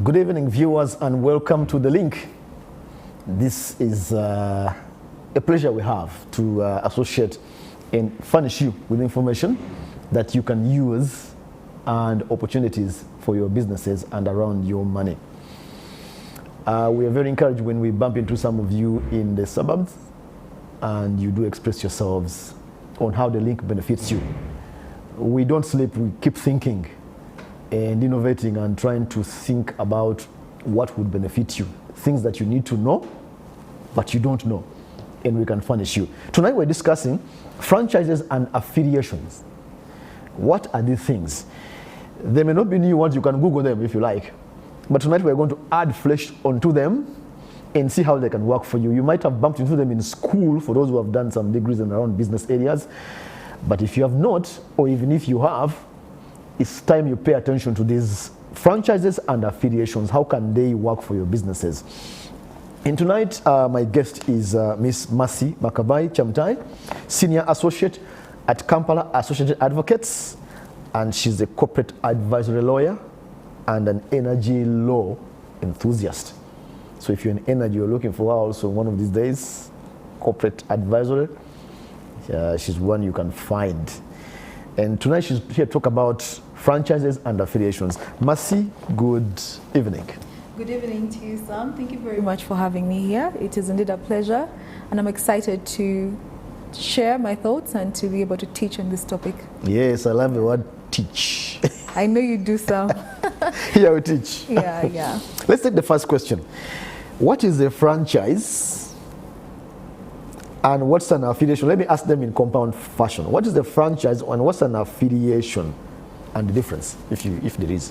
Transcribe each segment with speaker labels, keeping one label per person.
Speaker 1: Good evening, viewers, and welcome to The Link. This is a pleasure we have to associate and furnish you with information that you can use and opportunities for your businesses and around your money. We are very encouraged when we bump into some of you in the suburbs and you do express yourselves on how The Link benefits you. We don't sleep, we keep thinking and innovating and trying to think about what would benefit you. Things that you need to know, but you don't know, and we can furnish you. Tonight we're discussing franchises and affiliations. What are these things? They may not be new ones, you can Google them if you like. But tonight we're going to add flesh onto them and see how they can work for you. You might have bumped into them in school for those who have done some degrees in around business areas. But if you have not, or even if you have, it's time you pay attention to these franchises and affiliations. How can they work for your businesses? And tonight, my guest is Miss Mercy Makabai Chamtai, Senior Associate at Kampala Associated Advocates, and she's a corporate advisory lawyer and an energy law enthusiast. So if you're in energy, you're looking for her also one of these days, corporate advisory, she's one you can find. And tonight she's here to talk about franchises and affiliations. Mercy, good evening.
Speaker 2: Good evening to you, Sam. Thank you very much for having me here. It is indeed a pleasure, and I'm excited to share my thoughts and to be able to teach on this topic.
Speaker 1: Yes, I love the word teach.
Speaker 2: I know you do, Sam.
Speaker 1: Here we teach.
Speaker 2: Yeah.
Speaker 1: Let's take the first question. What is a franchise? And what's an affiliation? Let me ask them in compound fashion. What is the franchise and what's an affiliation? And the difference, if there is.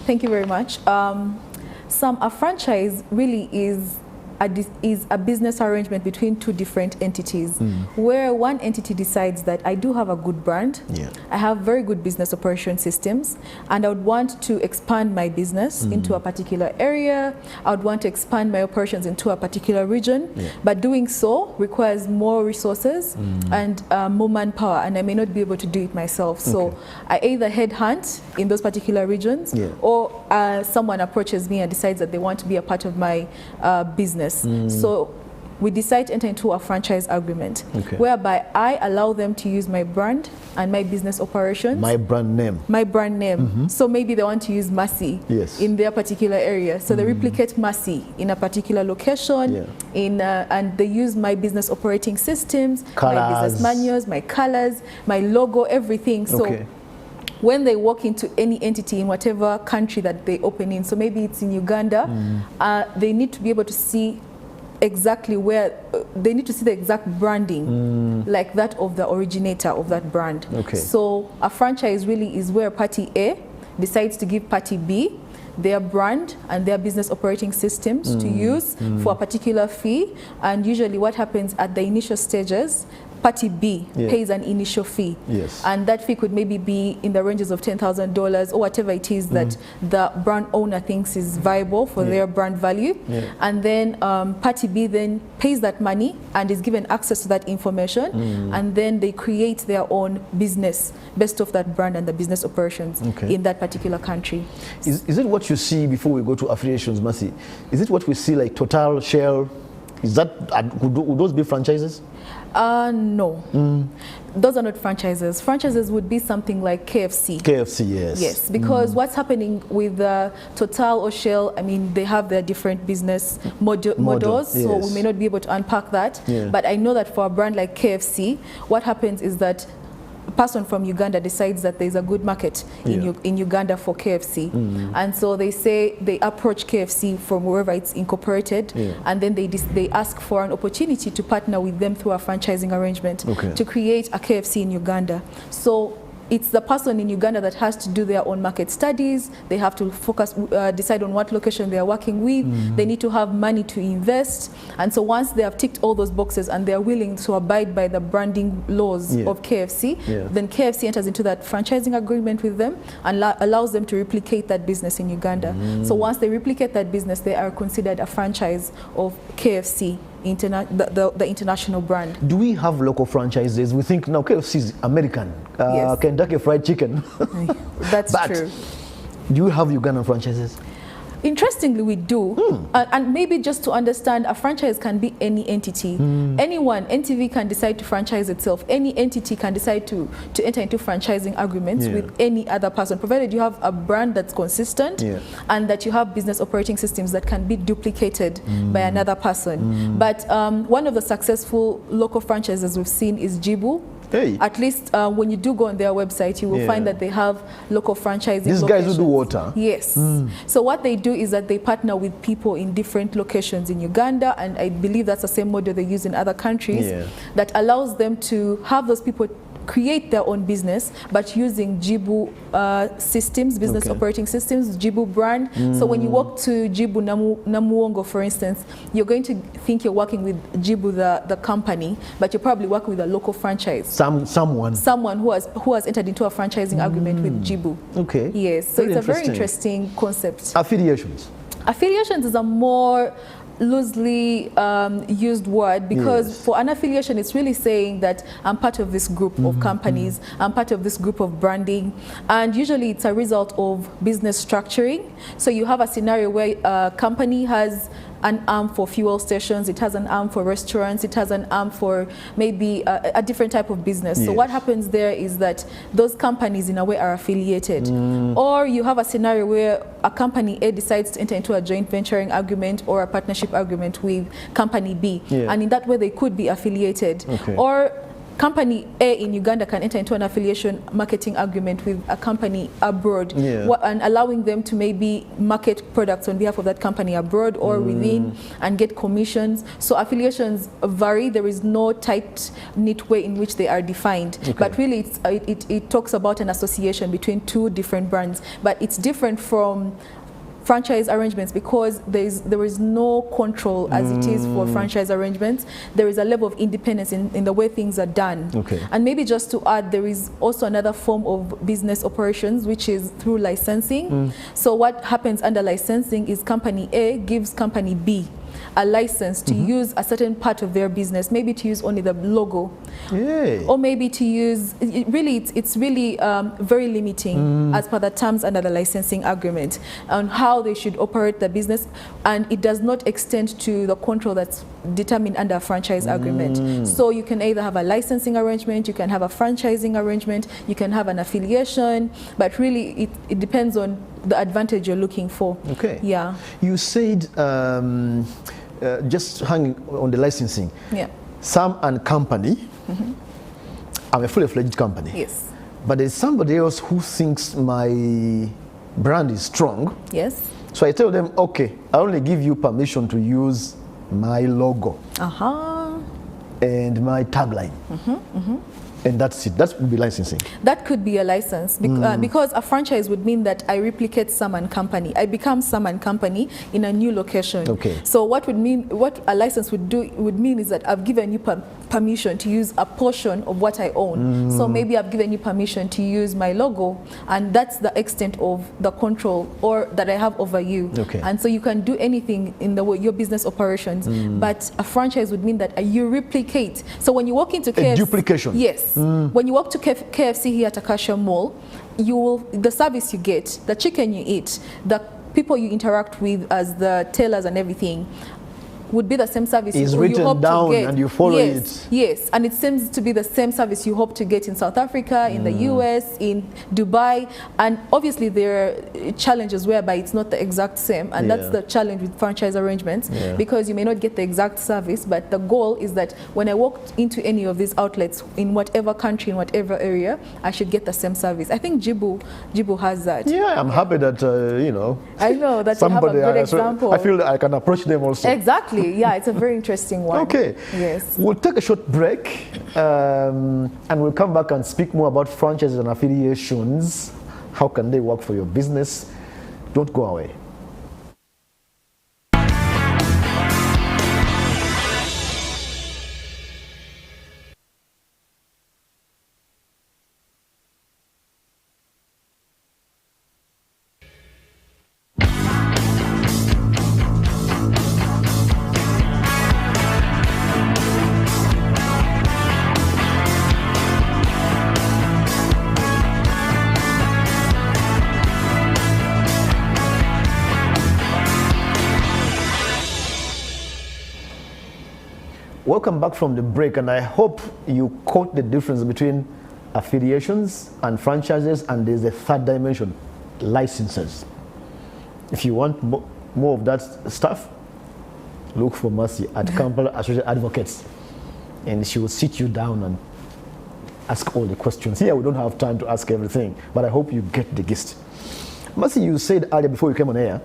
Speaker 2: Thank you very much. A franchise really is a business arrangement between two different entities, where one entity decides that I do have a good brand, I have very good business operation systems, and I would want to expand my business into a particular area. I would want to expand my operations into a particular region, but doing so requires more resources and more manpower, and I may not be able to do it myself. So I either headhunt in those particular regions, or someone approaches me and decides that they want to be a part of my business. So we decide to enter into a franchise agreement, whereby I allow them to use my brand and my business operations.
Speaker 1: My brand name.
Speaker 2: My brand name. So maybe they want to use Mercy in their particular area. So they replicate Mercy in a particular location, and they use my business operating systems, my business manuals, my colors, my logo, everything. So when they walk into any entity in whatever country that they open in, so maybe it's in Uganda, they need to be able to see exactly where, they need to see the exact branding, like that of the originator of that brand. So a franchise really is where party A decides to give party B their brand and their business operating systems to use for a particular fee. And usually what happens at the initial stages, party B pays an initial fee, and that fee could maybe be in the ranges of $10,000 or whatever it is that the brand owner thinks is viable for their brand value. And then party B then pays that money and is given access to that information, and then they create their own business based off that brand and the business operations in that particular country.
Speaker 1: Is it what you see before we go to affiliations, Mercy? Is it what we see like Total, Shell? Is that, would those be franchises?
Speaker 2: No. Those are not franchises. Franchises would be something like KFC.
Speaker 1: KFC, yes.
Speaker 2: Yes, because what's happening with Total or Shell, I mean, they have their different business models, so we may not be able to unpack that. But I know that for a brand like KFC, what happens is that a person from Uganda decides that there's a good market in Uganda for KFC, and so they approach KFC from wherever it's incorporated, and then they ask for an opportunity to partner with them through a franchising arrangement to create a KFC in Uganda. So it's the person in Uganda that has to do their own market studies. They have to focus, decide on what location they are working with. They need to have money to invest. And so once they have ticked all those boxes and they are willing to abide by the branding laws of KFC, then KFC enters into that franchising agreement with them and allows them to replicate that business in Uganda. So once they replicate that business, they are considered a franchise of KFC. The international brand.
Speaker 1: Do we have local franchises? We think now KFC is American, Kentucky Fried Chicken.
Speaker 2: That's true.
Speaker 1: Do you have Ugandan franchises?
Speaker 2: Interestingly, we do. And maybe just to understand, a franchise can be any entity. Anyone, NTV can decide to franchise itself. Any entity can decide to enter into franchising agreements with any other person, provided you have a brand that's consistent and that you have business operating systems that can be duplicated by another person. But one of the successful local franchises we've seen is Jibu. At least when you do go on their website, you will find that they have local franchising
Speaker 1: These guys who do water?
Speaker 2: Yes. So what they do is that they partner with people in different locations in Uganda, and I believe that's the same model they use in other countries, that allows them to have those people create their own business, but using Jibu systems, business operating systems, Jibu brand. So when you walk to Jibu Namuongo, for instance, you're going to think you're working with Jibu, the company, but you're probably working with a local franchise. Someone who has entered into a franchising agreement with Jibu.
Speaker 1: Okay.
Speaker 2: Yes. So it's a very interesting concept.
Speaker 1: Affiliations.
Speaker 2: Affiliations is a more loosely used word, because for an affiliation, it's really saying that I'm part of this group of companies, I'm part of this group of branding, and usually it's a result of business structuring. So you have a scenario where a company has an arm for fuel stations, it has an arm for restaurants, it has an arm for maybe a different type of business. So what happens there is that those companies in a way are affiliated. Or you have a scenario where a company A decides to enter into a joint venturing agreement or a partnership agreement with company B, and in that way they could be affiliated. Or company A in Uganda can enter into an affiliation marketing agreement with a company abroad, and allowing them to maybe market products on behalf of that company abroad or within and get commissions. So affiliations vary. There is no tight, neat way in which they are defined. But really, it talks about an association between two different brands. But it's different from franchise arrangements because there is no control as it is for franchise arrangements. There is a level of independence in the way things are done. And maybe just to add, there is also another form of business operations, which is through licensing. So what happens under licensing is company A gives company B a license to use a certain part of their business, maybe to use only the logo, or maybe to use, it's really very limiting as per the terms under the licensing agreement on how they should operate the business, and it does not extend to the control that's determined under a franchise agreement. So you can either have a licensing arrangement, you can have a franchising arrangement, you can have an affiliation, but really it depends on the advantage you're looking for. Yeah.
Speaker 1: You said just hanging on the licensing. Some and company. I'm a fully fledged company.
Speaker 2: Yes.
Speaker 1: But there's somebody else who thinks my brand is strong.
Speaker 2: Yes.
Speaker 1: So I tell them, okay, I only give you permission to use my logo and my tagline. And that's it. That would be licensing.
Speaker 2: That could be a license because a franchise would mean that I replicate some and company. I become some and company in a new location. So what a license would mean is that I've given you permission to use a portion of what I own. So maybe I've given you permission to use my logo, and that's the extent of the control or that I have over you. And so you can do anything in your business operations, but a franchise would mean that you replicate. So when you walk into KFC,
Speaker 1: duplication.
Speaker 2: Yes. When you walk to KFC here at Acacia Mall, the service you get, the chicken you eat, the people you interact with as the tailors and everything would be the same service
Speaker 1: is
Speaker 2: you
Speaker 1: written
Speaker 2: hope
Speaker 1: down
Speaker 2: to get.
Speaker 1: And you follow it.
Speaker 2: Yes, and it seems to be the same service you hope to get in South Africa, in the US, in Dubai, and obviously there are challenges whereby it's not the exact same, and that's the challenge with franchise arrangements, because you may not get the exact service, but the goal is that when I walk into any of these outlets in whatever country, in whatever area, I should get the same service. I think Jibu has that.
Speaker 1: I'm happy that
Speaker 2: I know that somebody, you have a good example.
Speaker 1: I feel that I can approach them also.
Speaker 2: Exactly. Yeah, it's a very interesting one. Yes.
Speaker 1: We'll take a short break and we'll come back and speak more about franchises and affiliations. How can they work for your business? Don't go away. welcome back from the break, and I hope you caught the difference between affiliations and franchises, and there's a third dimension, licenses. If you want more of that stuff, look for Mercy at Kampala Associate Advocates, and she will sit you down and ask all the questions. Here we don't have time to ask everything, but I hope you get the gist. Mercy, you said earlier before you came on air,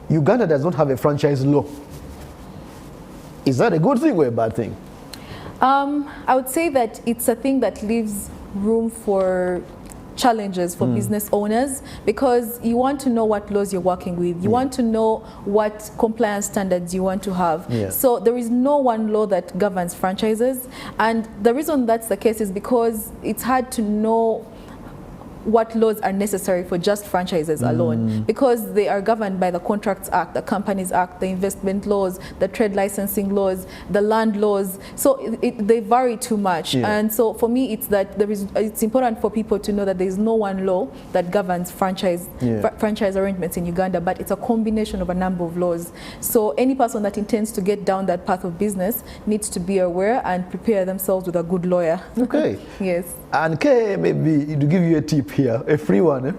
Speaker 1: Uganda does not have a franchise law. Is that a good thing or a bad thing?
Speaker 2: I would say that it's a thing that leaves room for challenges for business owners, because you want to know what laws you're working with. You want to know what compliance standards you want to have. So there is no one law that governs franchises. And the reason that's the case is because it's hard to know what laws are necessary for just franchises alone, because they are governed by the Contracts Act, the Companies Act, the investment laws, the trade licensing laws, the land laws. So they vary too much. And so for me, it's that it's important for people to know that there is no one law that governs franchise arrangements in Uganda, but it's a combination of a number of laws. So any person that intends to get down that path of business needs to be aware and prepare themselves with a good lawyer.
Speaker 1: Okay.
Speaker 2: Yes.
Speaker 1: And maybe to give you a tip here, a free one,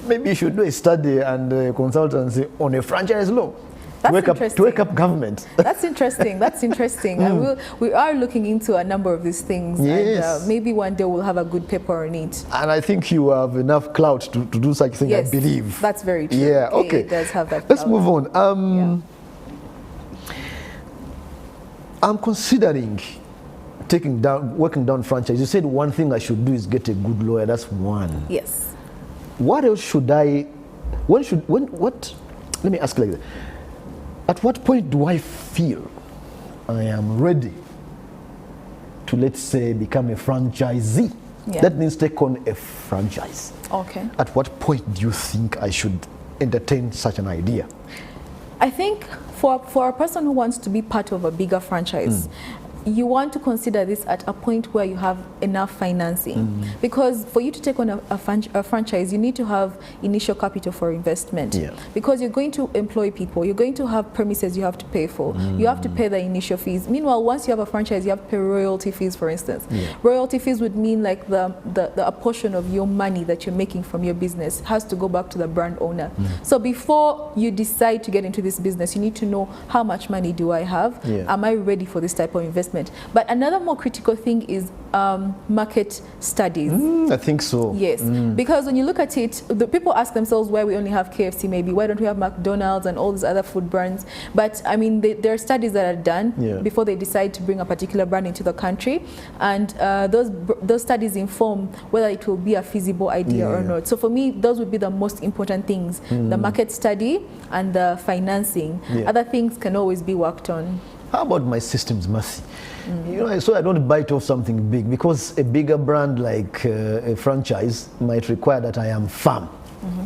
Speaker 1: maybe you should do a study and a consultancy on a franchise law. To wake up government. That's interesting.
Speaker 2: That's interesting. And we are looking into a number of these things.
Speaker 1: Yes.
Speaker 2: And maybe one day we'll have a good paper on it.
Speaker 1: And I think you have enough clout to do such a thing,
Speaker 2: yes,
Speaker 1: I believe.
Speaker 2: That's very true.
Speaker 1: Yeah, okay.
Speaker 2: It does have that
Speaker 1: Let's
Speaker 2: clout.
Speaker 1: move on. I'm considering working down franchise. You said one thing I should do is get a good lawyer. That's one.
Speaker 2: Yes.
Speaker 1: What else should I? What? Let me ask like that. At what point do I feel I am ready to, let's say, become a franchisee? That means take on a franchise.
Speaker 2: Okay.
Speaker 1: At what point do you think I should entertain such an idea?
Speaker 2: I think for a person who wants to be part of a bigger franchise, you want to consider this at a point where you have enough financing, because for you to take on a franchise, you need to have initial capital for investment, because you're going to employ people, you're going to have premises you have to pay for, you have to pay the initial fees. Meanwhile, once you have a franchise, you have to pay royalty fees, for instance. Royalty fees would mean like a portion of your money that you're making from your business has to go back to the brand owner. So before you decide to get into this business, you need to know how much money do I have? Am I ready for this type of investment? But another more critical thing is market studies.
Speaker 1: I think so.
Speaker 2: Yes, because when you look at it, the people ask themselves why we only have KFC, maybe why don't we have McDonald's and all these other food brands? But I mean, there are studies that are done before they decide to bring a particular brand into the country, and those studies inform whether it will be a feasible idea or not. So for me, those would be the most important things: the market study and the financing. Other things can always be worked on.
Speaker 1: How about my systems, Mercy? You know, so I don't bite off something big, because a bigger brand like a franchise might require that I am firm.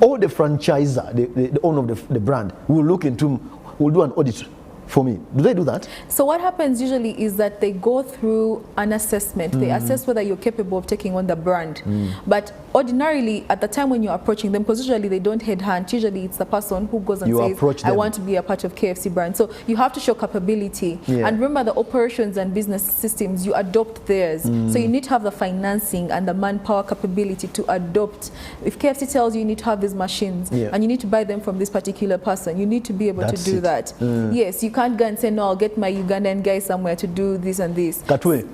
Speaker 1: Or the franchisor, the owner of the brand, will look into, will do an audit for me. Do they do that? So
Speaker 2: what happens usually is that they go through an assessment. They assess whether you're capable of taking on the brand. But ordinarily, at the time when you're approaching them, because usually they don't headhunt, usually it's the person who goes and says, I want to be a part of KFC brand. So you have to show capability. And remember, the operations and business systems, you adopt theirs. So you need to have the financing and the manpower capability to adopt. If KFC tells you you need to have these machines and you need to buy them from this particular person, you need to be able to do that. Yes, you can't go and say, no, I'll get my Ugandan guy somewhere to do this and this.
Speaker 1: That way.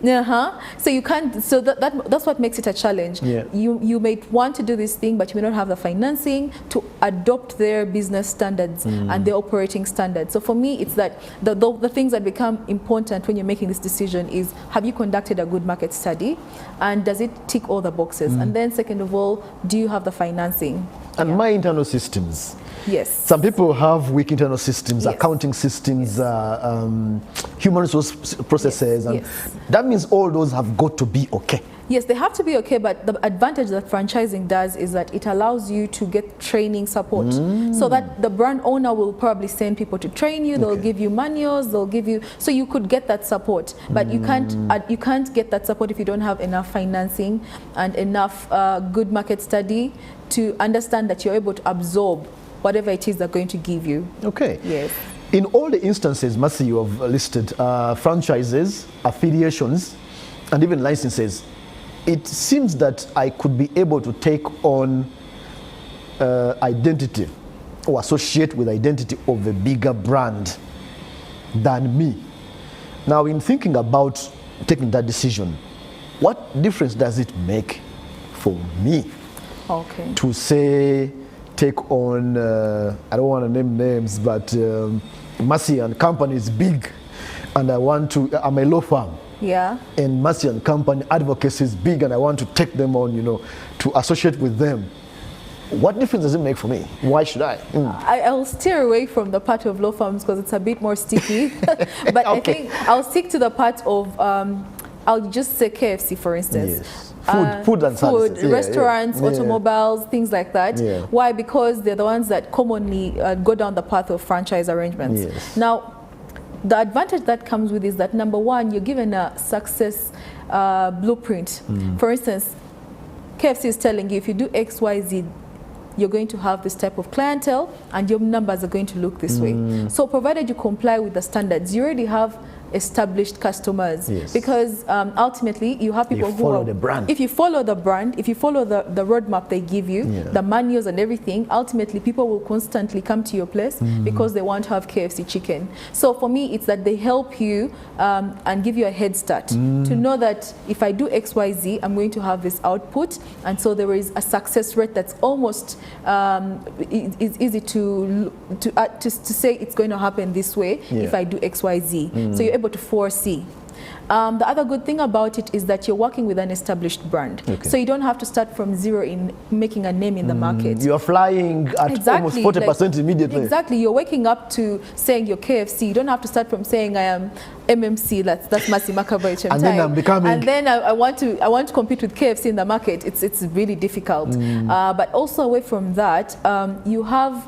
Speaker 2: So you can't, so that's what makes it a challenge. You may want to do this thing, but you may not have the financing to adopt their business standards and their operating standards. So for me, it's that the things that become important when you're making this decision is, have you conducted a good market study, and does it tick all the boxes? And then second of all, do you have the financing? And
Speaker 1: my internal systems.
Speaker 2: Yes.
Speaker 1: Some people have weak internal systems, accounting systems, human resource processes, and that means all those have got to be okay. Yes, they have to be okay, but the advantage that franchising does is that it allows you to get training support, so that the brand owner will probably send people to train you, they'll give you manuals, they'll give you, so you could get that support, but you can't get that support if you don't have enough financing and enough good market study to understand that you're able to absorb whatever it is they're going to give you. Okay. Yes. In all the instances, Mercy, you have listed franchises, affiliations, and even licenses, it seems that I could be able to take on identity or associate with identity of a bigger brand than me. Now, in thinking about taking that decision, what difference does it make for me to say, take on, I don't want to name names, but Mercy and Company is big, and I'm a law firm.
Speaker 2: Yeah.
Speaker 1: And Mercy and Company advocacy is big, and I want to take them on, to associate with them. What difference does it make for me? Why should I?
Speaker 2: I'll steer away from the part of law firms because it's a bit more sticky. But I think I'll stick to the part of, I'll just say KFC, for instance.
Speaker 1: Yes. Food and services.
Speaker 2: Restaurants, automobiles, things like that. Yeah. Why? Because they're the ones that commonly go down the path of franchise arrangements. Yes. Now, the advantage that comes with is that, number one, you're given a success blueprint. For instance, KFC is telling you, if you do X, Y, Z, you're going to have this type of clientele and your numbers are going to look this way. So provided you comply with the standards, you already have established customers. Yes. Because ultimately you have people who
Speaker 1: follow the brand.
Speaker 2: If you follow the brand, if you follow the roadmap they give you, the manuals and everything, ultimately people will constantly come to your place because they want to have KFC chicken. So for me, it's that they help you and give you a head start to know that if I do XYZ, I'm going to have this output. And so there is a success rate that's almost it's easy to say it's going to happen this way if I do XYZ. So you're able to foresee. The other good thing about it is that you're working with an established brand. So you don't have to start from zero in making a name in the market.
Speaker 1: You're flying at almost 40% immediately.
Speaker 2: Exactly. You're waking up to saying you're KFC. You don't have to start from saying I am MMC, that's Mercy Makaba HM.
Speaker 1: And then I'm becoming...
Speaker 2: And then I want to compete with KFC in the market. It's really difficult. But also away from that, you have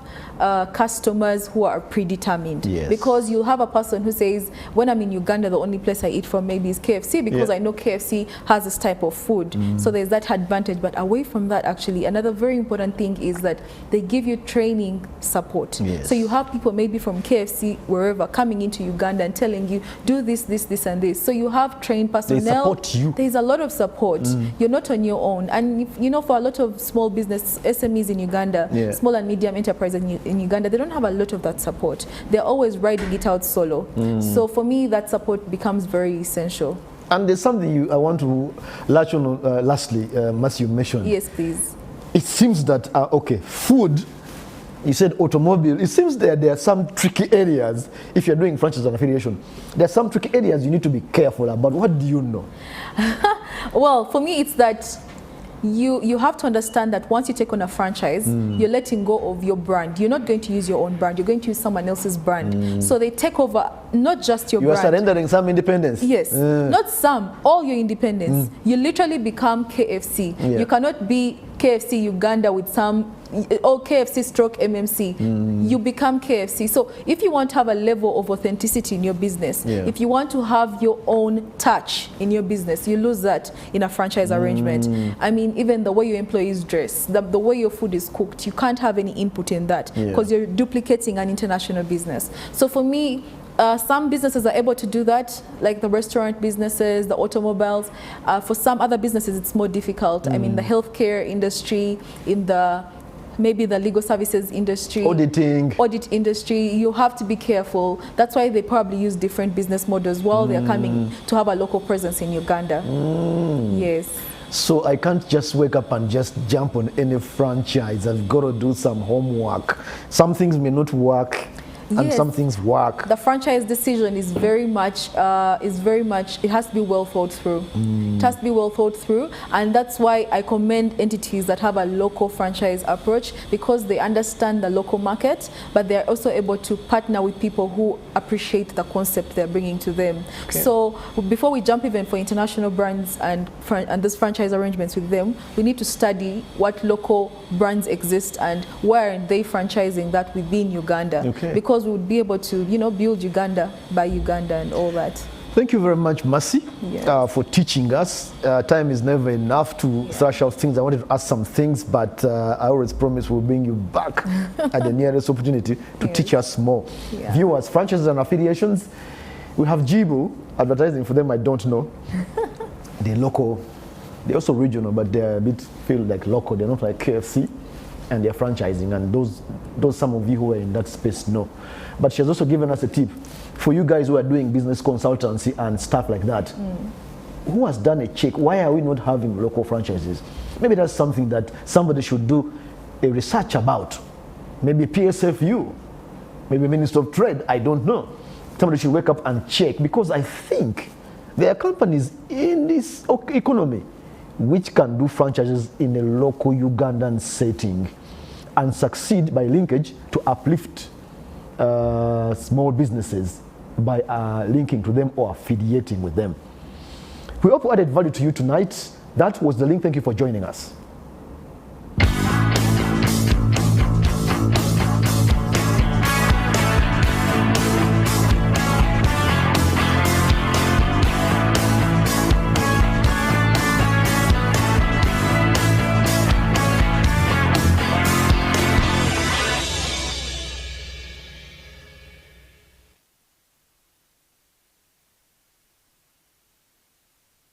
Speaker 2: customers who are predetermined. Because you'll have a person who says, when I'm in Uganda, the only place I eat from maybe is KFC because I know KFC has this type of food. So there's that advantage. But away from that, actually, another very important thing is that they give you training support. So you have people maybe from KFC, wherever, coming into Uganda and telling you, do this, this, this, and this. So you have trained personnel.
Speaker 1: They support you.
Speaker 2: There's a lot of support. You're not on your own. And if, for a lot of small business, SMEs in Uganda, small and medium enterprises in Uganda, they don't have a lot of that support. They're always riding it out solo. So for me, that support becomes very essential.
Speaker 1: And there's something I want to latch on lastly, Mercy, you mentioned.
Speaker 2: Yes, please.
Speaker 1: It seems that, food, you said automobile, it seems that there are some tricky areas. If you're doing franchise and affiliation, there are some tricky areas you need to be careful about. What do you know?
Speaker 2: Well, for me, it's that you have to understand that once you take on a franchise, you're letting go of your brand. You're not going to use your own brand. You're going to use someone else's brand. So they take over not just your brand.
Speaker 1: You are surrendering some independence.
Speaker 2: Yes, not some, all your independence. You literally become KFC. You cannot be KFC Uganda with some or KFC stroke MMC. You become KFC. So if you want to have a level of authenticity in your business, if you want to have your own touch in your business, you lose that in a franchise arrangement. I mean, even the way your employees dress, the way your food is cooked, you can't have any input in that because you're duplicating an international business. So for me, some businesses are able to do that, like the restaurant businesses, the automobiles. For some other businesses, it's more difficult. I mean, the healthcare industry, in the maybe the legal services industry, audit industry, you have to be careful. That's why they probably use different business models while they're coming to have a local presence in Uganda. Yes.
Speaker 1: So I can't just wake up and just jump on any franchise. I've got to do some homework. Some things may not work. And some things work.
Speaker 2: The franchise decision is very much, it has to be well thought through. It has to be well thought through, and that's why I commend entities that have a local franchise approach, because they understand the local market, but they're also able to partner with people who appreciate the concept they're bringing to them. So before we jump even for international brands and this franchise arrangements with them, we need to study what local brands exist and where are they franchising that within Uganda. Because we would be able to, build Uganda by Uganda and all that.
Speaker 1: Thank you very much, Mercy, for teaching us. Time is never enough to thrash out things. I wanted to ask some things, but I always promise we'll bring you back at the nearest opportunity to teach us more. Viewers, franchises and affiliations, we have Jibu advertising for them. I don't know. They're local. They're also regional, but they're a bit feel like local. They're not like KFC, and they're franchising. And those some of you who are in that space know. But she has also given us a tip for you guys who are doing business consultancy and stuff like that. Who has done a check? Why are we not having local franchises? Maybe that's something that somebody should do a research about. Maybe PSFU, maybe Minister of Trade, I don't know. Somebody should wake up and check, because I think there are companies in this economy which can do franchises in a local Ugandan setting and succeed by linkage to uplift small businesses by linking to them or affiliating with them. We hope we added value to you tonight. That was the link. Thank you for joining us.